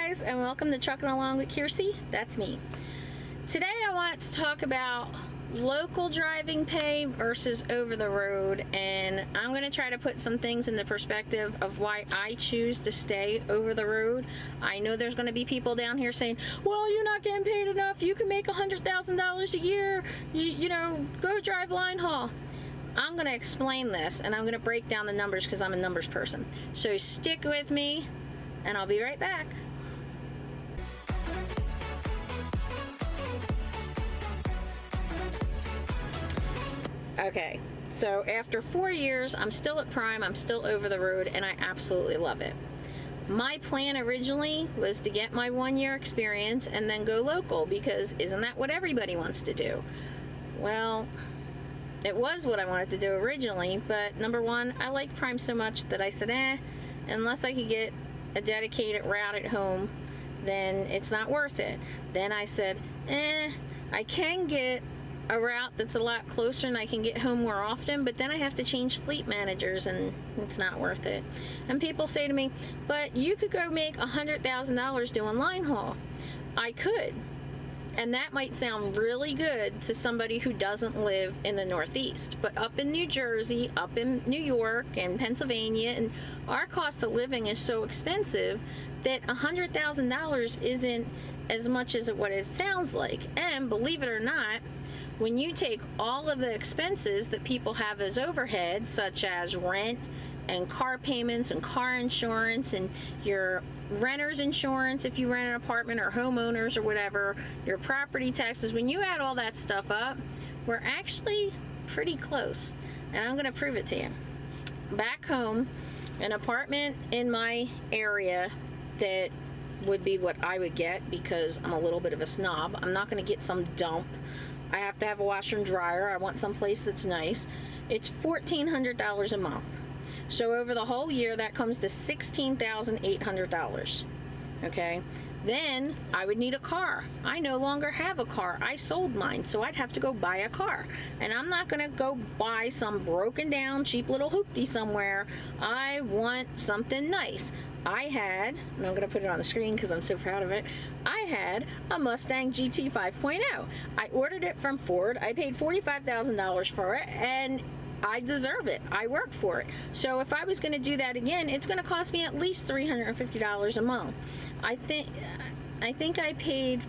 guys, and welcome to Trucking Along with Kiersey. That's me. Today I want to talk about local driving pay versus over the road, and I'm going to try to put some things in the perspective of why I choose to stay over the road. I know there's going to be people down here saying, well, you're not getting paid enough, you can make $100,000 a year, you know, go drive line haul. I'm going to explain this, and I'm going to break down the numbers because I'm a numbers person. So stick with me, and I'll be right back. Okay, so after 4 years, I'm still at Prime, I'm still over the road, and I absolutely love it. My plan originally was to get my 1 year experience and then go local, because isn't that what everybody wants to do? Well, it was what I wanted to do originally, but number one, I like Prime so much that I said, unless I could get a dedicated route at home, then it's not worth it. Then I said, I can get a route that's a lot closer and I can get home more often, but then I have to change fleet managers and it's not worth it. And people say to me, but you could go make $100,000 doing line haul. I could. And that might sound really good to somebody who doesn't live in the Northeast. But up in New Jersey, up in New York and Pennsylvania, and our cost of living is so expensive that $100,000 isn't as much as what it sounds like. And believe it or not, when you take all of the expenses that people have as overhead, such as rent and car payments and car insurance and your renter's insurance if you rent an apartment, or homeowners or whatever, your property taxes, when you add all that stuff up, we're actually pretty close. And I'm going to prove it to you. Back home, an apartment in my area that would be what I would get, because I'm a little bit of a snob. I'm not going to get some dump. I have to have a washer and dryer. I want some place that's nice. It's $1,400 a month. So over the whole year, that comes to $16,800. Okay? Then I would need a car. I no longer have a car. I sold mine, so I'd have to go buy a car. And I'm not going to go buy some broken down, cheap little hoopty somewhere. I want something nice. I had, and I'm going to put it on the screen because I'm so proud of it, I had a Mustang GT 5.0. I ordered it from Ford. I paid $45,000 for it, and I deserve it. I work for it. So if I was going to do that again, it's going to cost me at least $350 a month. I think I paid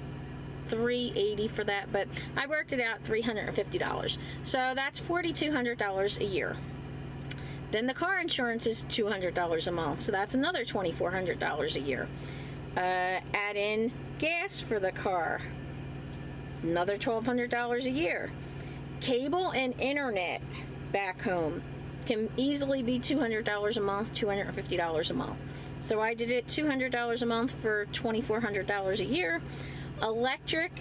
$380 for that, but I worked it out $350. So that's $4,200 a year. Then the car insurance is $200 a month, so that's another $2,400 a year. Add in gas for the car, another $1,200 a year. Cable and internet back home can easily be $200 a month, $250 a month. So I did it $200 a month for $2,400 a year. Electric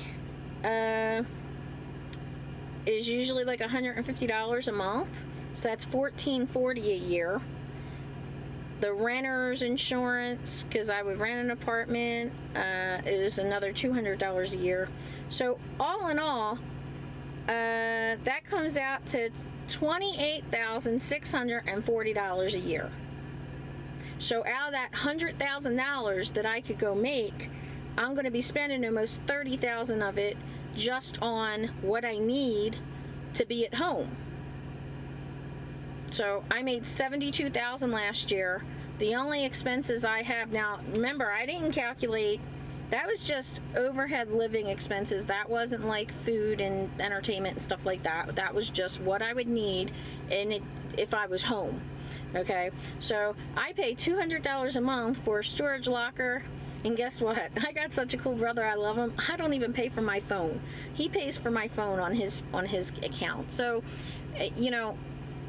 is usually like $150 a month. So that's $1,440 a year. The renter's insurance, because I would rent an apartment, is another $200 a year. So all in all, that comes out to $28,640 a year. So out of that $100,000 that I could go make, I'm going to be spending almost $30,000 of it just on what I need to be at home. So I made $72,000 last year. The only expenses I have now, remember, I didn't calculate, that was just overhead living expenses. That wasn't like food and entertainment and stuff like that. That was just what I would need if I was home. Okay, so I pay $200 a month for a storage locker. And guess what? I got such a cool brother. I love him. I don't even pay for my phone. He pays for my phone on his account. So, you know,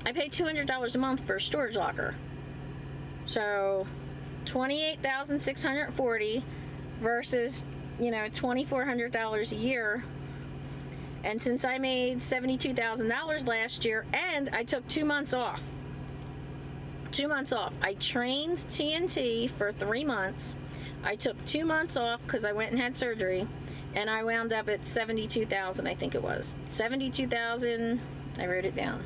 I pay $200 a month for a storage locker. So $28,640 versus, you know, $2,400 a year. And since I made $72,000 last year, and I took 2 months off. 2 months off. I trained TNT for 3 months. I took 2 months off because I went and had surgery, and I wound up at $72,000, I think it was. $72,000, I wrote it down.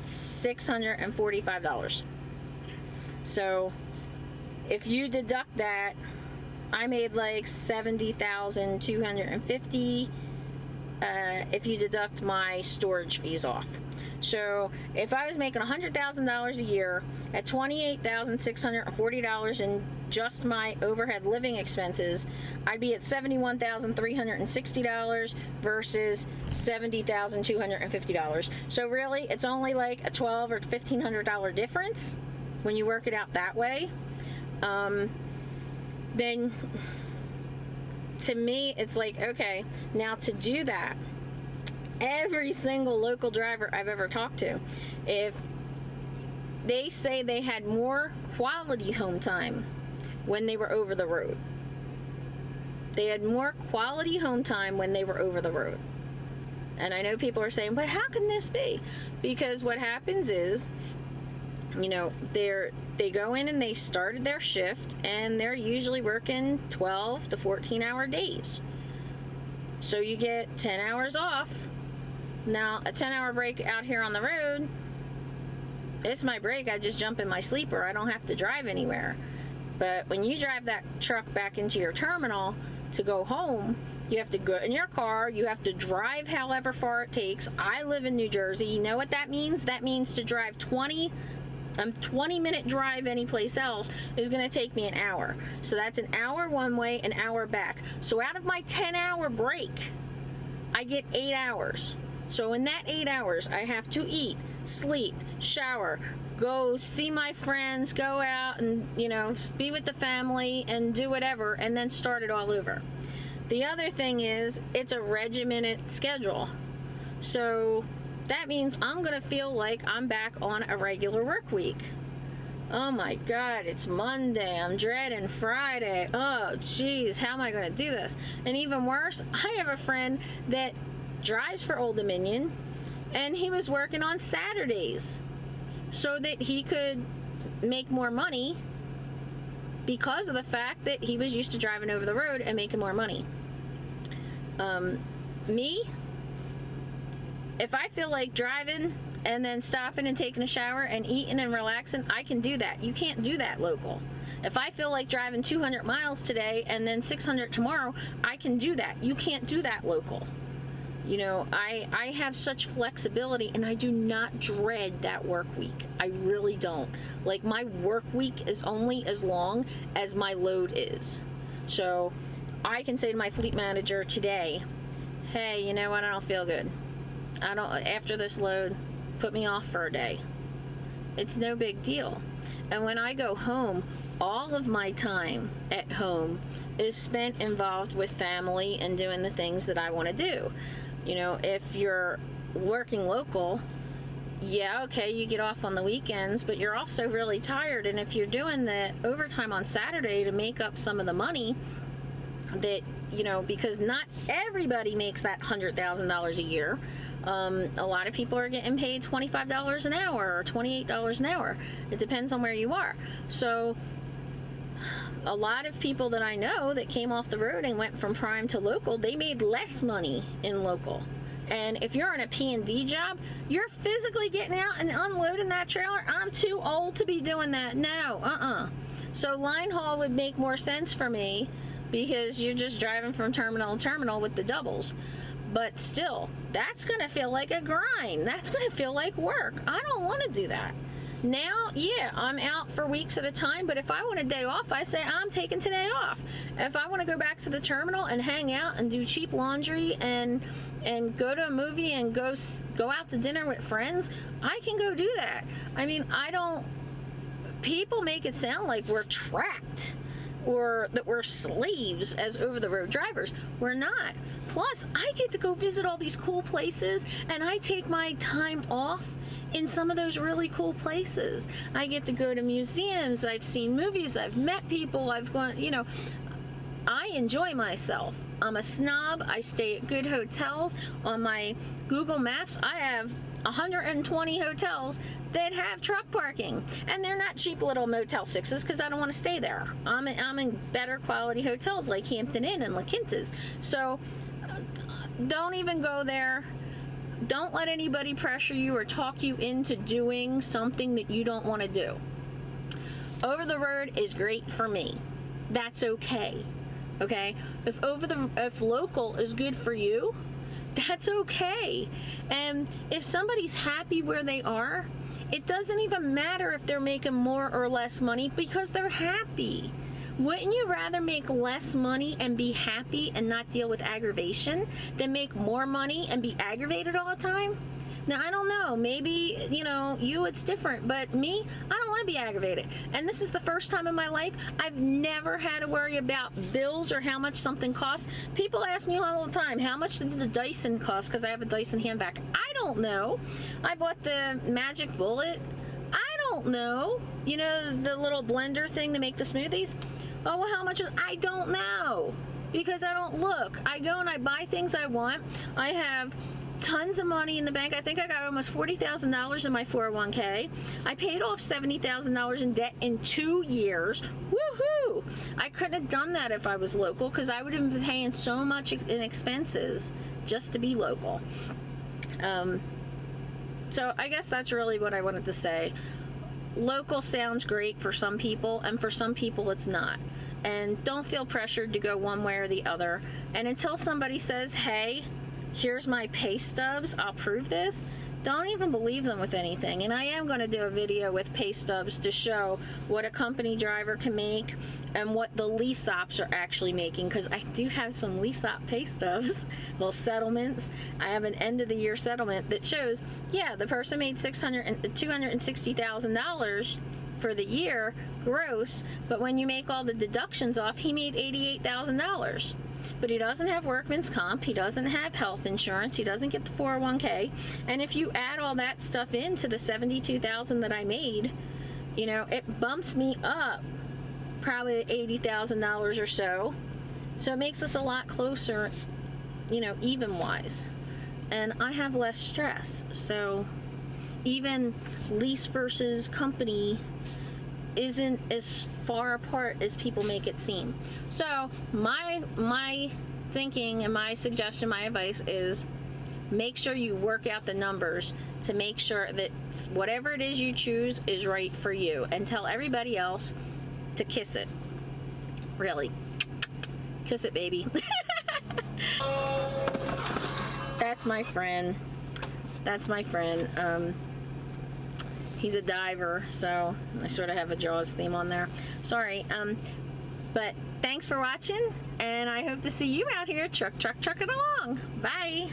$645. So if you deduct that I made like $70,250 if you deduct my storage fees off. So if I was making $100,000 a year at $28,640 in just my overhead living expenses, I'd be at $71,360 versus $70,250. So really, it's only like a $1,200 or $1,500 difference when you work it out that way. Then to me, it's like, okay, now to do that, every single local driver I've ever talked to, if they say they had more quality home time when they were over the road. They had more quality home time when they were over the road. And I know people are saying, but how can this be? Because what happens is, you know, they go in and they started their shift and they're usually working 12 to 14 hour days. So you get 10 hours off. Now, a 10-hour break out here on the road, it's my break. I just jump in my sleeper. I don't have to drive anywhere. But when you drive that truck back into your terminal to go home, you have to go in your car. You have to drive however far it takes. I live in New Jersey. You know what that means? That means to drive 20-minute drive anyplace else is going to take me an hour. So that's an hour one way, an hour back. So out of my 10-hour break, I get 8 hours. So in that 8 hours, I have to eat, sleep, shower, go see my friends, go out and, you know, be with the family and do whatever, and then start it all over. The other thing is, it's a regimented schedule. So that means I'm going to feel like I'm back on a regular work week. Oh my God, it's Monday. I'm dreading Friday. Oh geez, how am I going to do this? And even worse, I have a friend that drives for Old Dominion, and he was working on Saturdays so that he could make more money because of the fact that he was used to driving over the road and making more money. Me, if I feel like driving and then stopping and taking a shower and eating and relaxing, I can do that. You can't do that local. If I feel like driving 200 miles today and then 600 tomorrow, I can do that. You can't do that local. You know, I have such flexibility, and I do not dread that work week. I really don't. Like, my work week is only as long as my load is. So I can say to my fleet manager today, hey, you know what, I don't feel good. After this load, put me off for a day. It's no big deal. And when I go home, all of my time at home is spent involved with family and doing the things that I want to do. You know, if you're working local, yeah, okay, you get off on the weekends, but you're also really tired. And if you're doing the overtime on Saturday to make up some of the money that, you know, because not everybody makes that $100,000 a year. A lot of people are getting paid $25 an hour or $28 an hour. It depends on where you are. So a lot of people that I know that came off the road and went from prime to local, they made less money in local. And if you're in a P&D job, you're physically getting out and unloading that trailer. I'm too old to be doing that. No, So line haul would make more sense for me because you're just driving from terminal to terminal with the doubles. But still, that's going to feel like a grind. That's going to feel like work. I don't want to do that. Now, yeah, I'm out for weeks at a time, but if I want a day off, I say I'm taking today off. If I want to go back to the terminal and hang out and do cheap laundry and go to a movie and go out to dinner with friends, I can go do that. I mean, people make it sound like we're trapped or that we're slaves as over-the-road drivers. We're not. Plus, I get to go visit all these cool places, and I take my time off in some of those really cool places. I get to go to museums, I've seen movies, I've met people, I've gone, you know, I enjoy myself. I'm a snob. I stay at good hotels. On my Google Maps, I have 120 hotels that have truck parking, and they're not cheap little Motel 6s because I don't want to stay there. I'm in better quality hotels like Hampton Inn and La Quinta's. So don't even go there. Don't let anybody pressure you or talk you into doing something that you don't want to do. Over the road is great for me. That's okay. okay? If local is good for you, that's okay. And if somebody's happy where they are, it doesn't even matter if they're making more or less money because they're happy. Wouldn't you rather make less money and be happy and not deal with aggravation than make more money and be aggravated all the time? Now, I don't know, maybe, it's different, but me, I don't want to be aggravated. And this is the first time in my life I've never had to worry about bills or how much something costs. People ask me all the time, how much did the Dyson cost? Because I have a Dyson handbag. I don't know. I bought the Magic Bullet. I don't know. The little blender thing to make the smoothies. Oh, well, how much? I don't know, because I don't look. I go and I buy things I want. I have tons of money in the bank. I think I got almost $40,000 in my 401k. I paid off $70,000 in debt in 2 years. Woohoo! I couldn't have done that if I was local, because I would have been paying so much in expenses just to be local. So I guess that's really what I wanted to say. Local sounds great for some people, and for some people it's not. And don't feel pressured to go one way or the other. And until somebody says, hey, here's my pay stubs, I'll prove this, don't even believe them with anything. And I am going to do a video with pay stubs to show what a company driver can make and what the lease ops are actually making, because I do have some lease op pay stubs, well, settlements. I have an end of the year settlement that shows, yeah, the person made $260,000 for the year gross, but when you make all the deductions off, he made $88,000. But he doesn't have workman's comp, he doesn't have health insurance, he doesn't get the 401k, and if you add all that stuff into the $72,000 that I made, it bumps me up probably $80,000 or so. So it makes us a lot closer, even wise. And I have less stress. So even lease versus company isn't as far apart as people make it seem. So my thinking and my suggestion, my advice is, make sure you work out the numbers to make sure that whatever it is you choose is right for you, and tell everybody else to kiss it. Really. Kiss it, baby. That's my friend. He's a diver, so I sort of have a Jaws theme on there. Sorry, but thanks for watching, and I hope to see you out here trucking along. Bye.